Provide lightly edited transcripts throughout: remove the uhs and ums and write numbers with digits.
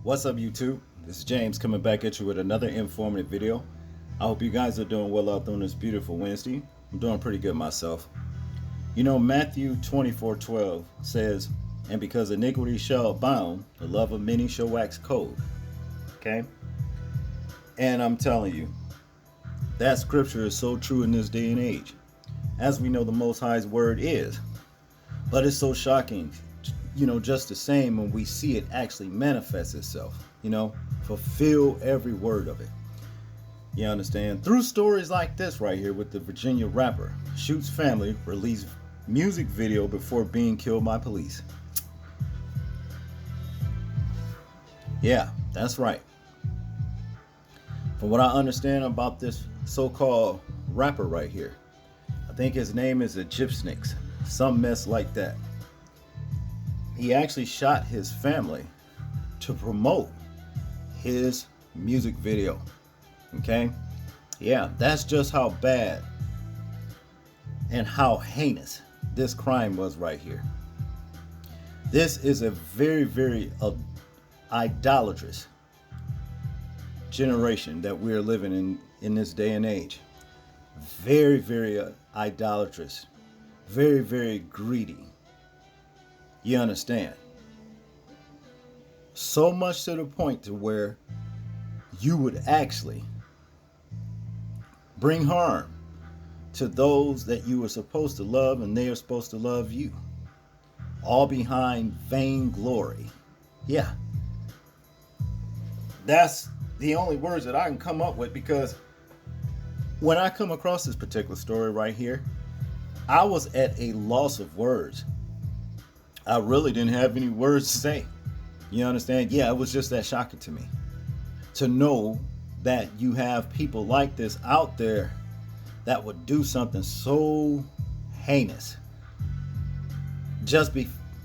What's up, YouTube? This is James coming back at you with another informative video. I hope you guys are doing well out there on this beautiful Wednesday. I'm doing pretty good myself. You know, Matthew 24:12 says, "And because iniquity shall abound, the love of many shall wax cold." Okay? And I'm telling you, that scripture is so true in this day and age. As we know, the Most High's word is. But it's so shocking, just the same when we see it actually manifest itself, fulfill every word of it. You understand? Through stories like this right here with the Virginia rapper, shoots family released music video before being killed by police. Yeah, that's right. From what I understand about this so-called rapper right here, I think his name is Egyptniks, some mess like that. He actually shot his family to promote his music video. Okay? Yeah, that's just how bad and how heinous this crime was right here. This is a very, very idolatrous generation that we're living in this day and age. Very, very idolatrous. Very, very greedy. You understand? So much to the point to where you would actually bring harm to those that you were supposed to love and they are supposed to love you. All behind vainglory. Yeah. That's the only words that I can come up with, because when I come across this particular story right here, I was at a loss of words. I really didn't have any words to say. You understand? Yeah, it was just that shocking to me. To know that you have people like this out there that would do something so heinous just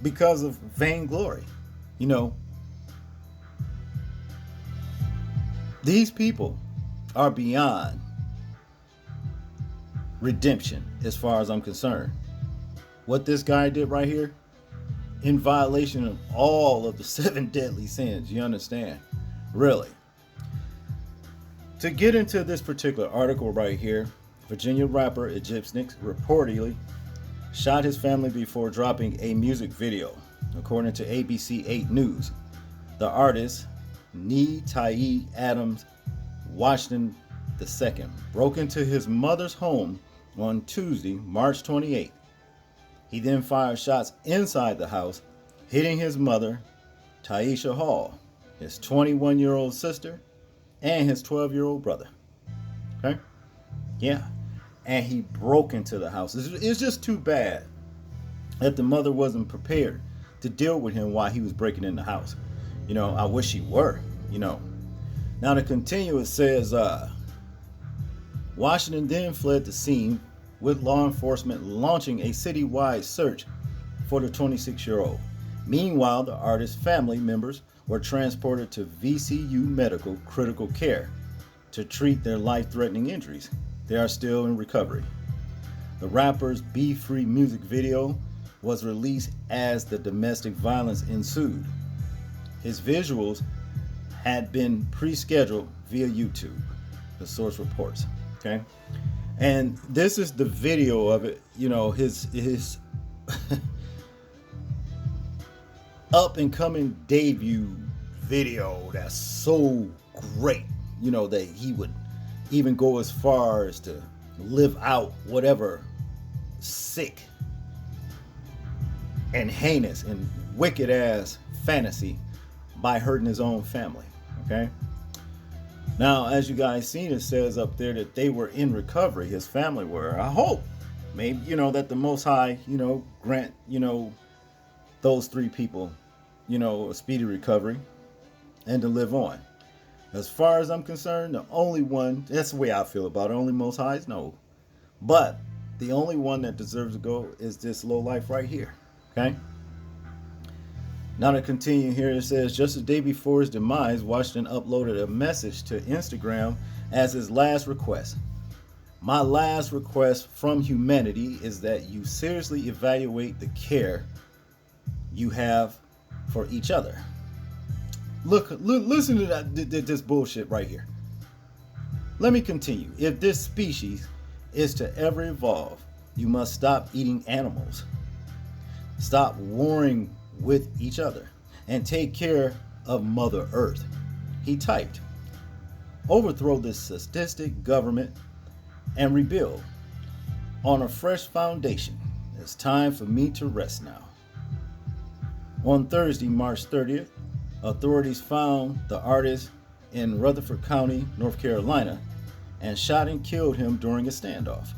because of vainglory. These people are beyond redemption as far as I'm concerned. What this guy did right here, in violation of all of the 7 deadly sins, you understand? Really. To get into this particular article right here, Virginia rapper Egyptniks reportedly shot his family before dropping a music video, according to ABC 8 News. The artist, Netai Adams Washington II, broke into his mother's home on Tuesday, March 28th. He then fired shots inside the house, hitting his mother, Taisha Hall, his 21-year-old sister, and his 12-year-old brother. Okay? Yeah. And he broke into the house. It's just too bad that the mother wasn't prepared to deal with him while he was breaking in the house. I wish she were, Now to continue, it says, Washington then fled the scene, with law enforcement launching a citywide search for the 26-year-old. Meanwhile, the artist's family members were transported to VCU Medical Critical Care to treat their life-threatening injuries. They are still in recovery. The rapper's Be Free music video was released as the domestic violence ensued. His visuals had been pre-scheduled via YouTube, the source reports. Okay? And this is the video of it, his up and coming debut video that's so great, that he would even go as far as to live out whatever sick and heinous and wicked ass fantasy by hurting his own family. Okay? Now, as you guys seen, it says up there that they were in recovery. His family were. I hope, maybe, that the Most High, grant, those 3 people, a speedy recovery and to live on. As far as I'm concerned, the only one, that's the way I feel about it, only Most Highs, no. But the only one that deserves to go is this low life right here. Okay? Now to continue here, it says, just a day before his demise, Washington uploaded a message to Instagram as his last request. My last request from humanity is that you seriously evaluate the care you have for each other. Listen to this bullshit right here. Let me continue. If this species is to ever evolve, you must stop eating animals, stop warring with each other, and take care of Mother Earth. He typed, overthrow this sadistic government and rebuild on a fresh foundation. It's time for me to rest now. On Thursday, March 30th, authorities found the artist in Rutherford County, North Carolina, and shot and killed him during a standoff.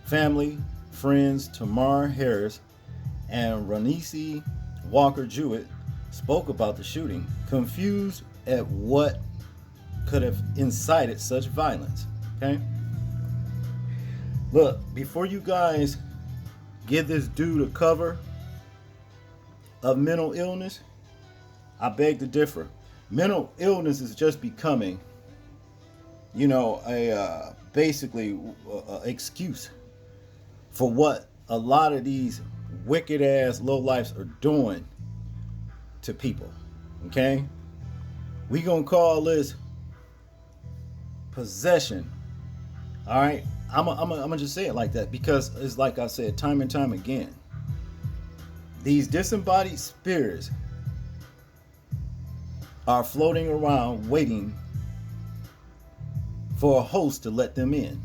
Family, friends Tamar Harris and Ranisi Walker Jewett spoke about the shooting, confused at what could have incited such violence. Okay? Look, before you guys give this dude a cover of mental illness, I beg to differ. Mental illness is just becoming, a basically excuse for what a lot of these wicked ass lowlifes are doing to people. Okay? We gonna call this possession. All right? I'm gonna just say it like that because it's like I said time and time again. These disembodied spirits are floating around waiting for a host to let them in.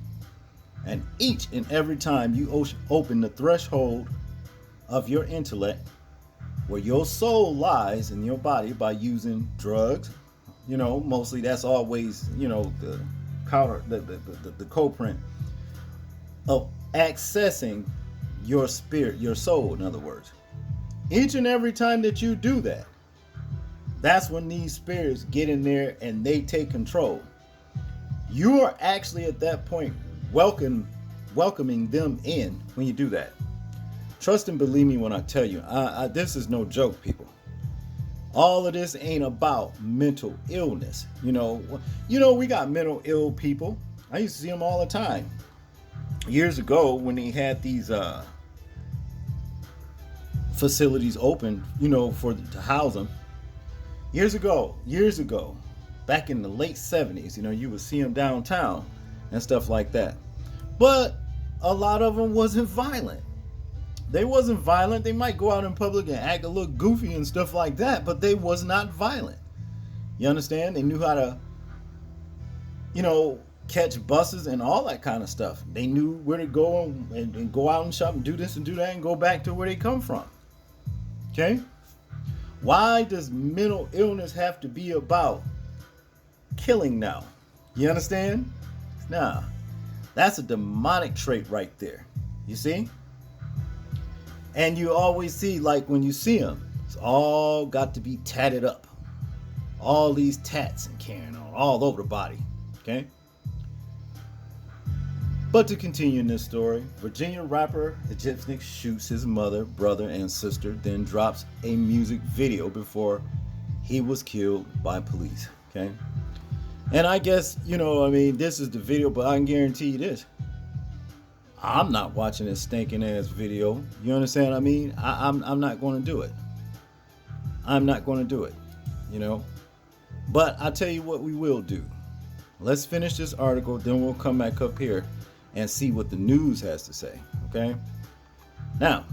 And each and every time you open the threshold of your intellect, where your soul lies in your body by using drugs, mostly that's always, the co-print of accessing your spirit, your soul, in other words. Each and every time that you do that, that's when these spirits get in there and they take control. You are actually at that point welcoming them in when you do that. Trust and believe me when I tell you, this is no joke, people. All of this ain't about mental illness. We got mental ill people. I used to see them all the time. Years ago, when they had these facilities open, to house them. Years ago, back in the late 70s, you would see them downtown and stuff like that. But a lot of them wasn't violent. They wasn't violent. They might go out in public and act a little goofy and stuff like that, but they was not violent. You understand? They knew how to, catch buses and all that kind of stuff. They knew where to go and go out and shop and do this and do that and go back to where they come from. Okay? Why does mental illness have to be about killing now? You understand? Nah, that's a demonic trait right there. You see? And you always see, like when you see them, it's all got to be tatted up. All these tats and carrying on all over the body. Okay? But to continue in this story, Virginia rapper Egyptian shoots his mother, brother, and sister, then drops a music video before he was killed by police. Okay? And I guess, this is the video, but I can guarantee you this. I'm not watching this stinking ass video. You understand what I mean? I'm not going to do it. I'm not going to do it, But I'll tell you what we will do. Let's finish this article, then we'll come back up here and see what the news has to say, okay? Now,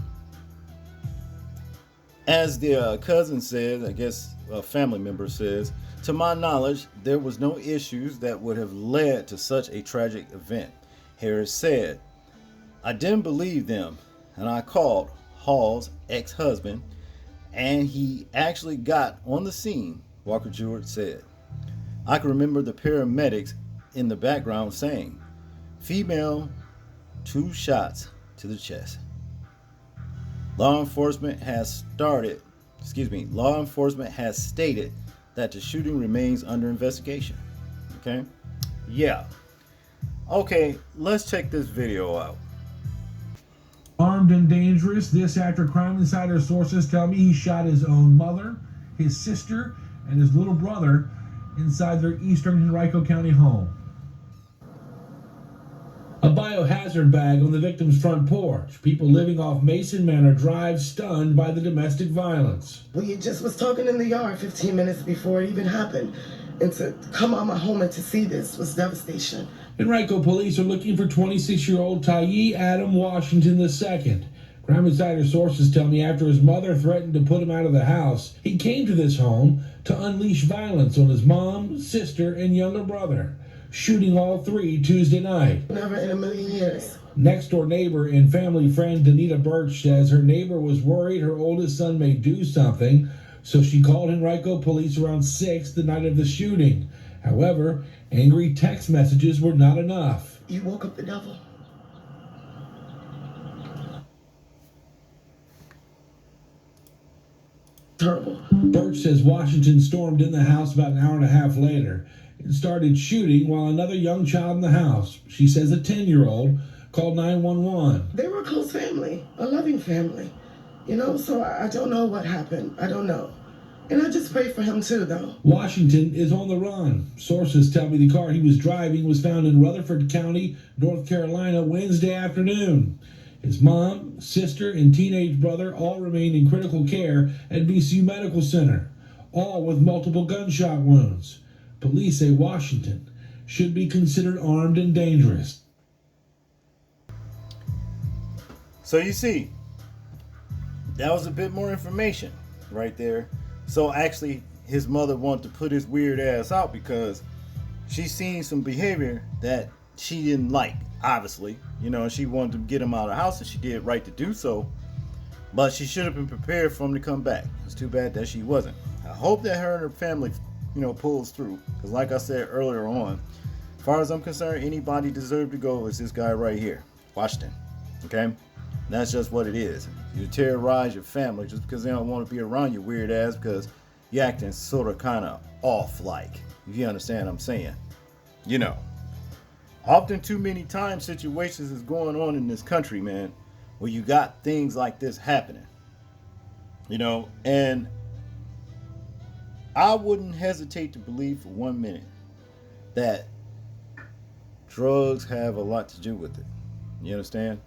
as the cousin says, I guess a family member says, to my knowledge, there was no issues that would have led to such a tragic event. Harris said, I didn't believe them, and I called Hall's ex-husband, and he actually got on the scene, Walker Jewett said. I can remember the paramedics in the background saying, female, 2 shots to the chest. Law enforcement has stated that the shooting remains under investigation. Okay? Yeah. Okay, let's check this video out. Armed and dangerous, this after Crime Insider sources tell me he shot his own mother, his sister, and his little brother inside their eastern Henrico County home. A biohazard bag on the victim's front porch. People living off Mason Manor Drive stunned by the domestic violence. We just was talking in the yard 15 minutes before it even happened. And to come out my home and to see this was devastation. Henrico police are looking for 26-year-old Tyee Adam Washington II. Crime Insider sources tell me after his mother threatened to put him out of the house, he came to this home to unleash violence on his mom, sister, and younger brother, shooting all three Tuesday night. Never in a million years. Next door neighbor and family friend Danita Birch says her neighbor was worried her oldest son may do something, so she called Henrico police around 6 the night of the shooting. However, angry text messages were not enough. You woke up the devil. Terrible. Birch says Washington stormed in the house about an hour and a half later and started shooting while another young child in the house, she says a 10-year-old, called 911. They were a close family, a loving family. You know, so I don't know what happened. I don't know. And I just pray for him too, though. Washington is on the run. Sources tell me the car he was driving was found in Rutherford County, North Carolina, Wednesday afternoon. His mom, sister, and teenage brother all remain in critical care at VCU Medical Center, all with multiple gunshot wounds. Police say Washington should be considered armed and dangerous. So you see, that was a bit more information right there. So actually, his mother wanted to put his weird ass out because she seen some behavior that she didn't like, obviously. You know, she wanted to get him out of the house, and she did right to do so. But she should have been prepared for him to come back. It's too bad that she wasn't. I hope that her and her family, pulls through. Because like I said earlier on, as far as I'm concerned, anybody deserved to go is this guy right here, Washington. Okay? That's just what it is. You terrorize your family just because they don't want to be around your weird ass because you're acting sort of kind of off like. If you understand what I'm saying. You know. Often too many times situations is going on in this country, man, where you got things like this happening. You know, and I wouldn't hesitate to believe for 1 minute that drugs have a lot to do with it. You understand?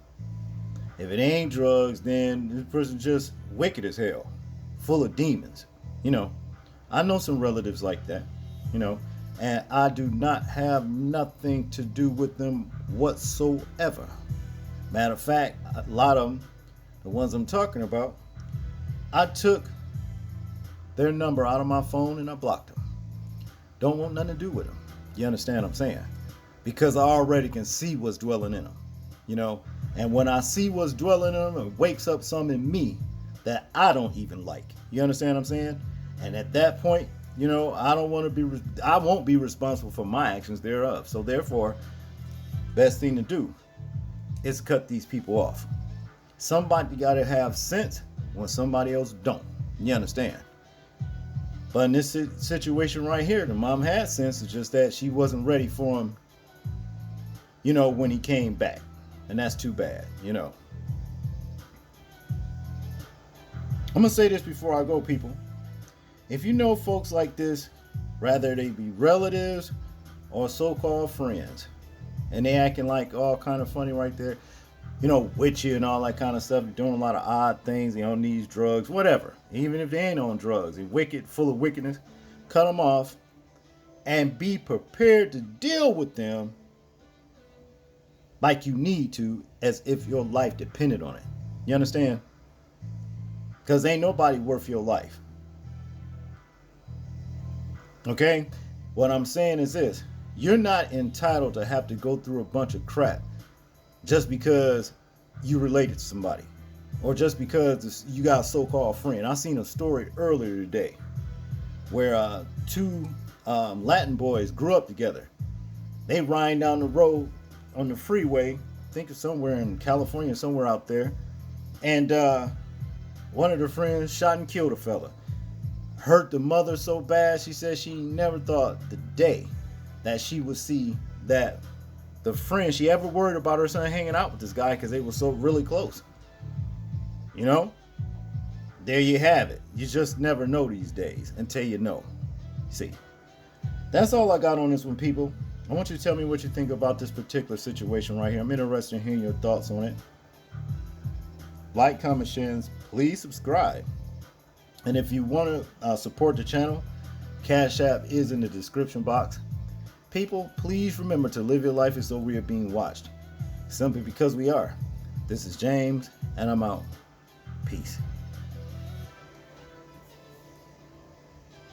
If it ain't drugs, then this person's just wicked as hell, full of demons. You know, I know some relatives like that, and I do not have nothing to do with them whatsoever. Matter of fact, a lot of them, the ones I'm talking about, I took their number out of my phone and I blocked them. Don't want nothing to do with them. You understand what I'm saying? Because I already can see what's dwelling in them, And when I see what's dwelling in them, it wakes up some in me that I don't even like. You understand what I'm saying? And at that point, I won't be responsible for my actions thereof. So therefore, best thing to do is cut these people off. Somebody got to have sense when somebody else don't. You understand? But in this situation right here, the mom had sense. It's just that she wasn't ready for him, when he came back. And that's too bad, I'm going to say this before I go, people. If you know folks like this, rather they be relatives or so-called friends, and they acting like all kind of funny right there, with you and all that kind of stuff, doing a lot of odd things, they on these drugs, whatever. Even if they ain't on drugs, they're wicked, full of wickedness, cut them off and be prepared to deal with them like you need to, as if your life depended on it. You understand? Because ain't nobody worth your life. Okay? What I'm saying is this. You're not entitled to have to go through a bunch of crap just because you related to somebody. Or just because you got a so-called friend. I seen a story earlier today where two Latin boys grew up together. They riding down the road on the freeway, I think it's somewhere in California, somewhere out there, and one of their friends shot and killed a fella. Hurt the mother so bad, she said she never thought the day that she would see that the friend, she ever worried about her son hanging out with this guy because they were so really close. There you have it. You just never know these days until you know. See, that's all I got on this one, people. I want you to tell me what you think about this particular situation right here. I'm interested in hearing your thoughts on it. Like, comment, share, and please subscribe. And if you want to support the channel, Cash App is in the description box. People, please remember to live your life as though we are being watched. Simply because we are. This is James, and I'm out. Peace.